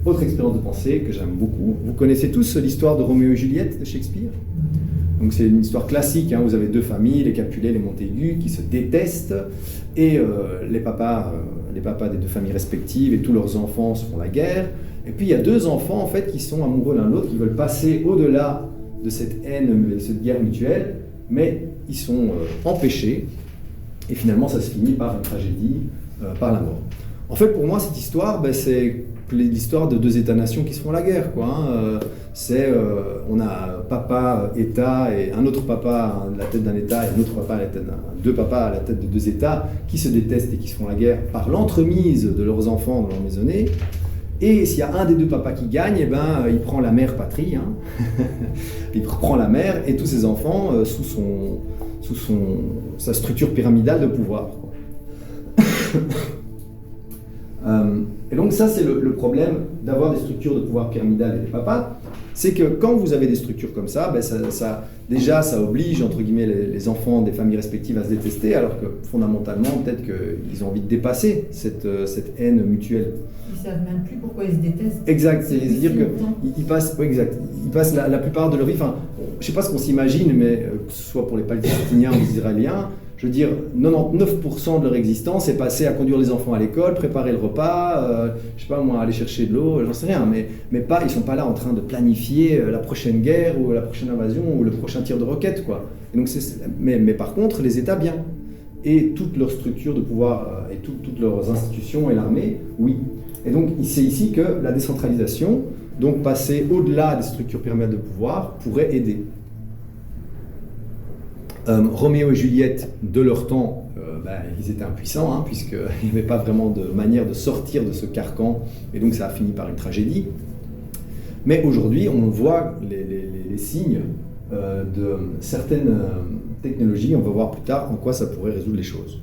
Autre expérience de pensée que j'aime beaucoup. Vous connaissez tous l'histoire de Roméo et Juliette de Shakespeare? Donc c'est une histoire classique, hein. Vous avez deux familles, les Capulet, les Montaigu, qui se détestent, et les papas des deux familles respectives et tous leurs enfants se font la guerre. Et puis il y a deux enfants en fait qui sont amoureux l'un de l'autre, qui veulent passer au-delà de cette haine, de cette guerre mutuelle, mais ils sont empêchés, et finalement ça se finit par une tragédie, par la mort. En fait, pour moi, cette histoire, c'est l'histoire de deux États-nations qui se font la guerre, quoi, hein. On a papa, État, et un autre papa à la tête d'un État, et un autre papa à la tête deux papas à la tête de deux États, qui se détestent et qui se font la guerre par l'entremise de leurs enfants dans leur maisonnée. Et s'il y a un des deux papas qui gagne, eh ben, il prend la mère patrie, hein. Il prend la mère et tous ses enfants sous sa structure pyramidale de pouvoir, quoi. Et donc ça, c'est le problème d'avoir des structures de pouvoir pyramidales et des papas, c'est que quand vous avez des structures comme ça, ça oblige, entre guillemets, les enfants des familles respectives à se détester, alors que fondamentalement, peut-être qu'ils ont envie de dépasser cette haine mutuelle. Ils ne savent même plus pourquoi ils se détestent. Exact, c'est-à-dire qu'ils passent, la plupart de leur vie, enfin, je ne sais pas ce qu'on s'imagine, mais que ce soit pour les Palestiniens ou les Israéliens, je veux dire, 99% de leur existence est passée à conduire les enfants à l'école, préparer le repas, je sais pas moi, aller chercher de l'eau, j'en sais rien, mais pas, ils sont pas là en train de planifier la prochaine guerre ou la prochaine invasion ou le prochain tir de roquette, quoi. Et donc mais par contre, les États, bien. Et toutes leurs structures de pouvoir et toutes leurs institutions et l'armée, oui. Et donc, c'est ici que la décentralisation, donc passer au-delà des structures pyramidales de pouvoir, pourrait aider. Roméo et Juliette, de leur temps, ils étaient impuissants, hein, puisqu'il n'y avait pas vraiment de manière de sortir de ce carcan, et donc ça a fini par une tragédie. Mais aujourd'hui, on voit les signes de certaines technologies, on va voir plus tard en quoi ça pourrait résoudre les choses.